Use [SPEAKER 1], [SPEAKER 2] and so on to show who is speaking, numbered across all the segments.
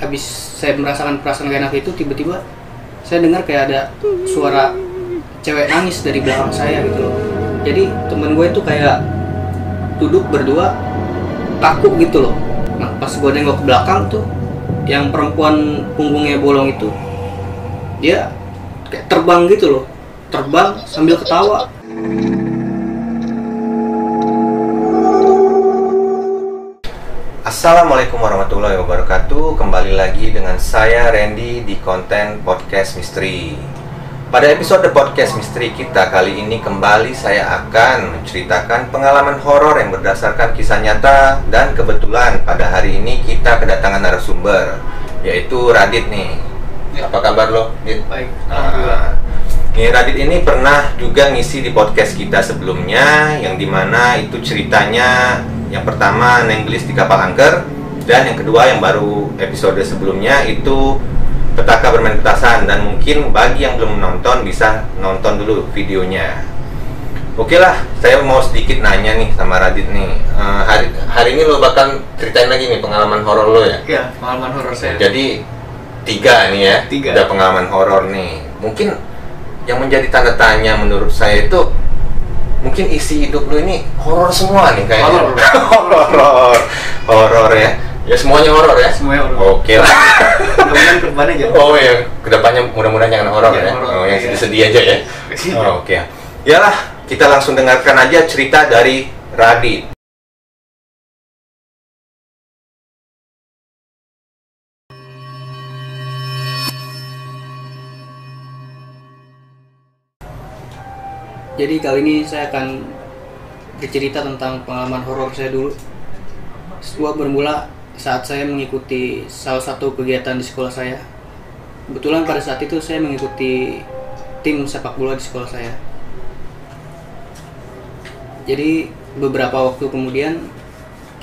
[SPEAKER 1] habis saya merasakan perasaan gak enak itu, tiba-tiba saya dengar kayak ada suara cewek nangis dari belakang saya gitu loh. Jadi temen gue itu kayak duduk berdua kaku gitu loh. Nah pas gue nengok ke belakang tuh, yang perempuan punggungnya bolong itu, dia kayak terbang gitu loh, terbang sambil ketawa.
[SPEAKER 2] Assalamualaikum warahmatullahi wabarakatuh. Kembali lagi dengan saya Randy di konten Podcast Misteri. Pada episode Podcast Misteri kita kali ini kembali saya akan menceritakan pengalaman horor yang berdasarkan kisah nyata. Dan kebetulan pada hari ini kita kedatangan narasumber, yaitu Radit nih. Apa kabar lo, Dit?
[SPEAKER 1] Baik, alhamdulillah.
[SPEAKER 2] Nih Radit ini pernah juga ngisi di podcast kita sebelumnya, yang dimana itu ceritanya yang pertama nenggelis di kapal angker, dan yang kedua yang baru episode sebelumnya itu petaka bermain petasan. Dan mungkin bagi yang belum nonton bisa nonton dulu videonya. Oke lah, saya mau sedikit nanya nih sama Radit nih. Hari ini lo bakal ceritain lagi nih pengalaman horor lo ya?
[SPEAKER 1] Iya, pengalaman horor saya.
[SPEAKER 2] Jadi 3 nih ya, 3. Udah pengalaman horor nih. Mungkin yang menjadi tanda tanya menurut saya itu, mungkin isi hidup lu ini horor semua nih kayaknya. Horor ya. Ya semuanya horor ya.
[SPEAKER 1] Semuanya horor.
[SPEAKER 2] Oke lah.
[SPEAKER 1] Mudah-mudahan kedepannya jangan.
[SPEAKER 2] Oh ya, kedepannya mudah-mudahan jangan horor ya.
[SPEAKER 1] Horror,
[SPEAKER 2] Yang
[SPEAKER 1] iya.
[SPEAKER 2] sedih-sedih aja ya. Oke. Yalah, kita langsung dengarkan aja cerita dari Radit.
[SPEAKER 1] Jadi kali ini saya akan bercerita tentang pengalaman horor saya dulu. Semua bermula saat saya mengikuti salah satu kegiatan di sekolah saya. Kebetulan pada saat itu saya mengikuti tim sepak bola di sekolah saya. Jadi beberapa waktu kemudian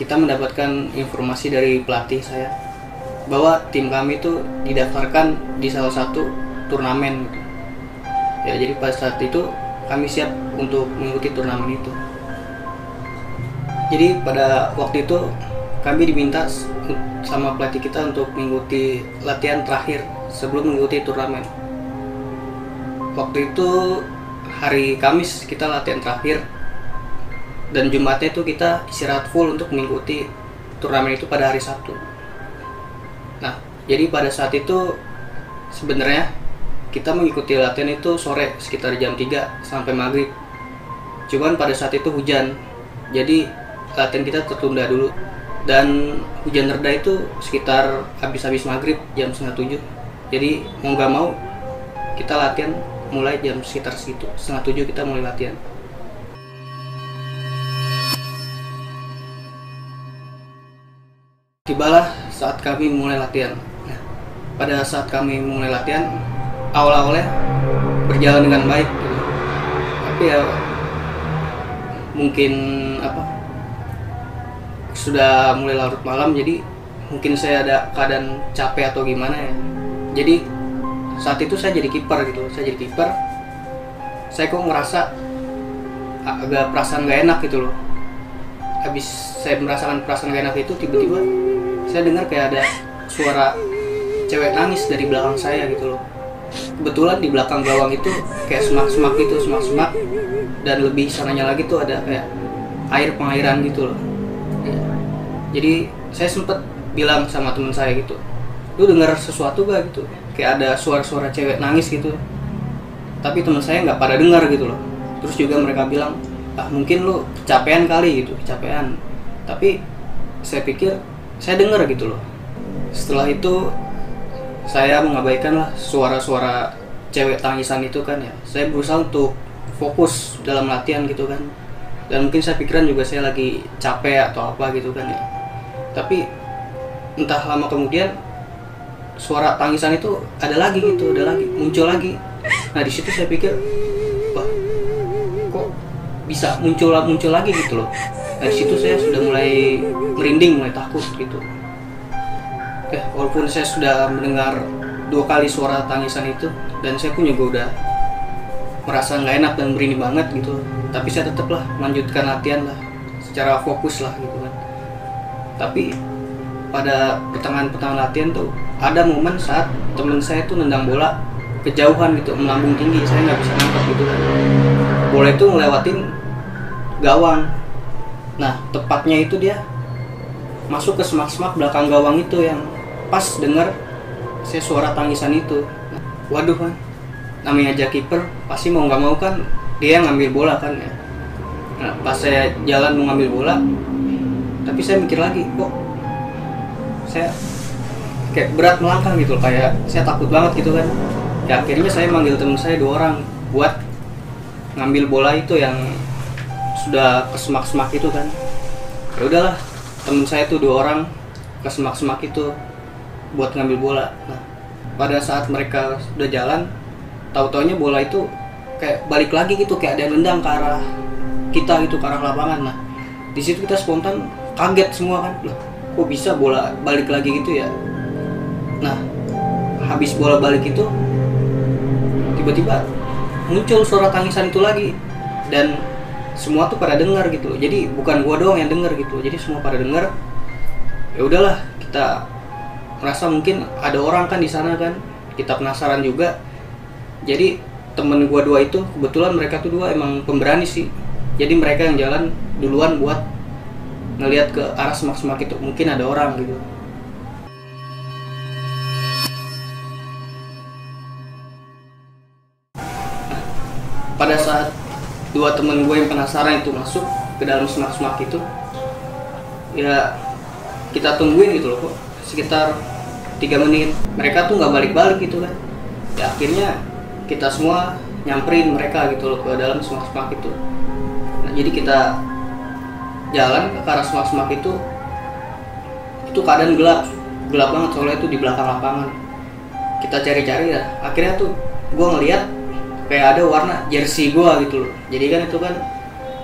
[SPEAKER 1] kita mendapatkan informasi dari pelatih saya bahwa tim kami itu didaftarkan di salah satu turnamen gitu. Ya, jadi pada saat itu kami siap untuk mengikuti turnamen itu. Jadi pada waktu itu kami diminta sama pelatih kita untuk mengikuti latihan terakhir sebelum mengikuti turnamen. Waktu itu hari Kamis kita latihan terakhir, dan Jumatnya itu kita istirahat full untuk mengikuti turnamen itu pada hari Sabtu. Nah, jadi pada saat itu sebenarnya kita mengikuti latihan itu sore sekitar jam 3 sampai maghrib. Cuman pada saat itu hujan, jadi latihan kita tertunda dulu. Dan hujan reda itu sekitar habis maghrib jam 6:30. Jadi mau gak mau kita latihan mulai jam sekitar segitu, 6:30 kita mulai latihan. Tibalah saat kami mulai latihan. Nah, pada saat kami mulai latihan, awal-awalnya berjalan dengan baik gitu. Tapi ya mungkin sudah mulai larut malam, jadi mungkin saya ada keadaan capek atau gimana ya. Jadi saat itu saya jadi kiper gitu. Saya kok ngerasa agak perasaan gak enak gitu loh. Habis saya merasakan perasaan gak enak itu, tiba-tiba saya dengar kayak ada suara cewek nangis dari belakang saya gitu loh. Kebetulan di belakang gawang itu kayak semak-semak gitu, dan lebih sananya lagi tuh ada kayak pengairan gitu loh. Ya. Jadi saya sempet bilang sama teman saya gitu, lu dengar sesuatu gak gitu, kayak ada suara-suara cewek nangis gitu. Tapi teman saya nggak pada dengar gitu loh. Terus juga mereka bilang, mungkin lu kecapean kali gitu, kecapean. Tapi saya pikir saya dengar gitu loh. Setelah itu saya mengabaikan lah suara-suara cewek tangisan itu kan ya. Saya berusaha untuk fokus dalam latihan gitu kan. Dan mungkin saya pikiran juga saya lagi capek atau apa gitu kan ya. Tapi entah lama kemudian suara tangisan itu ada lagi, muncul lagi. Nah di situ saya pikir, wah, kok bisa muncul lagi gitu loh. Nah di situ saya sudah mulai merinding, mulai takut gitu. Walaupun saya sudah mendengar 2 kali suara tangisan itu, dan saya pun juga udah merasa nggak enak dan merinding banget gitu, tapi saya tetaplah melanjutkan latihan lah, secara fokus lah gitu kan. Tapi pada pertengahan latihan tuh ada momen saat temen saya tuh nendang bola kejauhan gitu, melambung tinggi, saya nggak bisa nangkep gitu kan. Bola itu ngelewatin gawang. Nah tepatnya itu dia masuk ke semak-semak belakang gawang itu yang pas dengar saya suara tangisan itu. Waduh kan, namanya aja kiper pasti mau nggak mau kan dia ngambil bola kan ya. Nah pas saya jalan mau ngambil bola, tapi saya mikir lagi kok saya kayak berat melangkah gitu, kayak saya takut banget gitu kan. Ya akhirnya saya manggil teman saya 2 orang buat ngambil bola itu yang sudah ke semak-semak itu kan. Ya udahlah, teman saya tuh 2 orang ke semak-semak itu buat ngambil bola. Nah pada saat mereka sudah jalan, tahu-taunya bola itu kayak balik lagi gitu, kayak ada yang nendang ke arah kita gitu, ke arah lapangan. Nah di situ kita spontan kaget semua kan, loh kok bisa bola balik lagi gitu ya. Nah habis bola balik itu tiba-tiba muncul suara tangisan itu lagi dan semua tuh pada dengar gitu. Jadi bukan gua doang yang dengar gitu, jadi semua pada dengar. Ya udahlah, kita merasa mungkin ada orang kan di sana kan, kita penasaran juga. Jadi temen gua 2 itu kebetulan mereka tuh 2 emang pemberani sih, jadi mereka yang jalan duluan buat ngelihat ke arah semak-semak itu, mungkin ada orang gitu. Pada saat 2 temen gue yang penasaran itu masuk ke dalam semak-semak itu, ya kita tungguin gitu loh kok sekitar 3 menit. Mereka tuh nggak balik-balik gitu kan. Ya akhirnya kita semua nyamperin mereka gitu loh ke dalam semak-semak itu. Nah jadi kita jalan ke arah semak-semak itu keadaan gelap banget soalnya itu di belakang lapangan. Kita cari-cari ya, akhirnya tuh gue ngeliat kayak ada warna jersey gua gitu loh. Jadi kan itu kan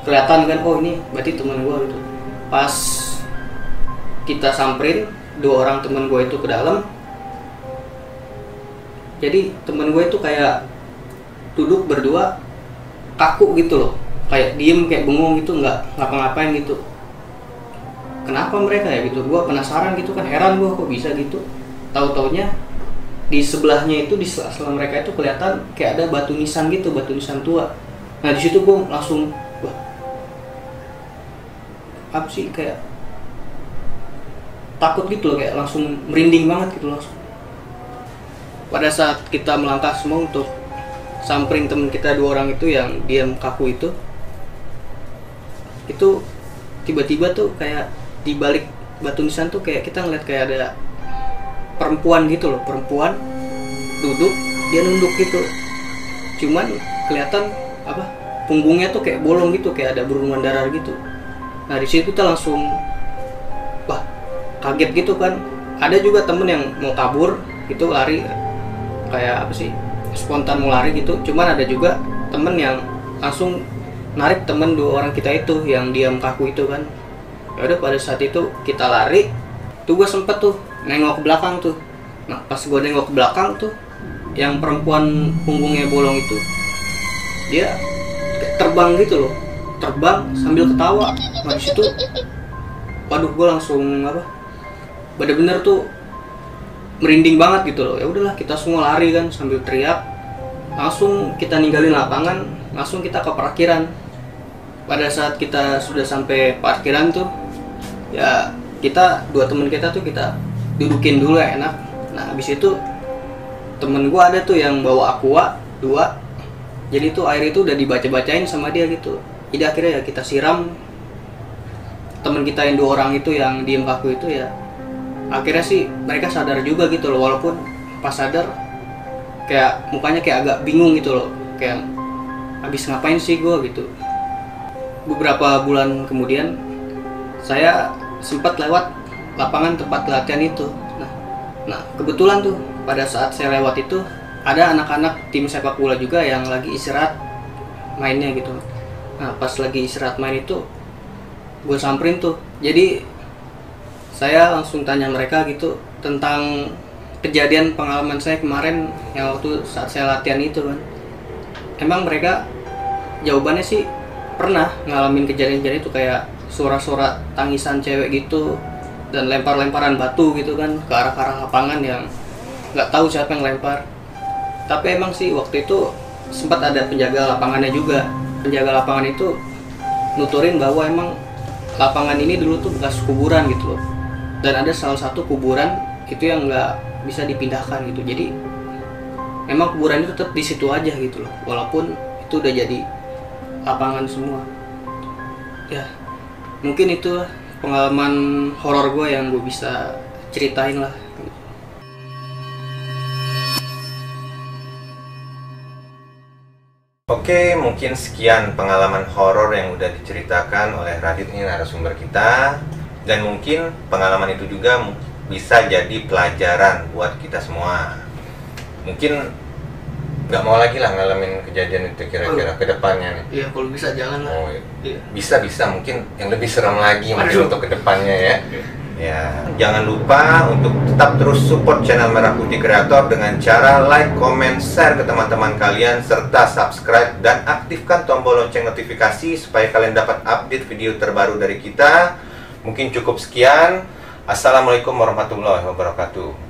[SPEAKER 1] kelihatan kan, oh ini berarti teman gua gitu. Pas kita samperin 2 orang teman gua itu ke dalam, jadi teman gua itu kayak duduk berdua kaku gitu loh, kayak diem, kayak bengong gitu, nggak ngapa-ngapain gitu. Kenapa mereka ya gitu? Gua penasaran gitu kan, heran gua kok bisa gitu. Tahu-taunya di sebelahnya itu, di sela-sela mereka itu kelihatan kayak ada batu nisan gitu, batu nisan tua. Nah di situ gue langsung, wah apa sih, kayak takut gitu loh, kayak langsung merinding banget gitu langsung. Pada saat kita melangkah semua untuk samperin temen kita 2 orang itu yang diam kaku itu tiba-tiba tuh kayak di balik batu nisan tuh kayak kita ngeliat kayak ada perempuan gitu loh, perempuan duduk, dia nunduk gitu, cuman kelihatan apa, punggungnya tuh kayak bolong gitu, kayak ada berlumuran darah gitu. Nah di situ kita langsung wah kaget gitu kan. Ada juga temen yang mau kabur gitu, lari kayak apa sih, spontan mau lari gitu. Cuman ada juga temen yang langsung narik temen 2 orang kita itu yang diam kaku itu kan. Ya udah pada saat itu kita lari tuh, gue sempet tuh nengok ke belakang tuh. Nah pas gue nengok ke belakang tuh, yang perempuan punggungnya bolong itu dia terbang gitu loh, terbang sambil ketawa. Nah di situ waduh gue langsung apa, bener-bener tuh merinding banget gitu loh. Ya udahlah kita semua lari kan sambil teriak, langsung kita ninggalin lapangan, langsung kita ke parkiran. Pada saat kita sudah sampai parkiran tuh, ya kita 2 teman kita tuh kita dudukin dulu ya, enak. Nah habis itu temen gua ada tuh yang bawa aqua 2, jadi tuh air itu udah dibaca-bacain sama dia gitu. Jadi akhirnya ya kita siram temen kita yang 2 orang itu yang diem kaku itu. Ya akhirnya sih mereka sadar juga gitu loh, walaupun pas sadar kayak mukanya kayak agak bingung gitu loh, kayak habis ngapain sih gua gitu. Beberapa bulan kemudian saya sempat lewat lapangan tempat latihan itu. Nah kebetulan tuh pada saat saya lewat itu ada anak-anak tim sepak bola juga yang lagi istirahat mainnya gitu. Nah pas lagi istirahat main itu gue samperin tuh. Jadi saya langsung tanya mereka gitu tentang kejadian pengalaman saya kemarin yang waktu saat saya latihan itu kan. Emang mereka jawabannya sih pernah ngalamin kejadian-kejadian itu, kayak suara-suara tangisan cewek gitu dan lempar-lemparan batu gitu kan ke arah-arah lapangan yang nggak tahu siapa yang lempar. Tapi emang sih waktu itu sempat ada penjaga lapangannya juga. Penjaga lapangan itu nuturin bahwa emang lapangan ini dulu tuh bekas kuburan gitu loh. Dan ada salah satu kuburan itu yang nggak bisa dipindahkan gitu. Jadi emang kuburan itu tetap di situ aja gitu loh. Walaupun itu udah jadi lapangan semua. Ya, mungkin itu pengalaman horor gue yang gue bisa ceritain lah.
[SPEAKER 2] Oke, mungkin sekian pengalaman horor yang udah diceritakan oleh Radit nih, narasumber kita. Dan mungkin pengalaman itu juga bisa jadi pelajaran buat kita semua. Mungkin nggak mau lagi lah ngalamin kejadian itu kira-kira ke depannya nih.
[SPEAKER 1] Iya, kalau bisa jangan lah.
[SPEAKER 2] Oh, iya. Bisa mungkin yang lebih serem lagi mungkin untuk ke depannya ya. Ya, jangan lupa untuk tetap terus support channel Merah Putih Kreator dengan cara like, comment, share ke teman-teman kalian, serta subscribe dan aktifkan tombol lonceng notifikasi supaya kalian dapat update video terbaru dari kita. Mungkin cukup sekian. Assalamualaikum warahmatullahi wabarakatuh.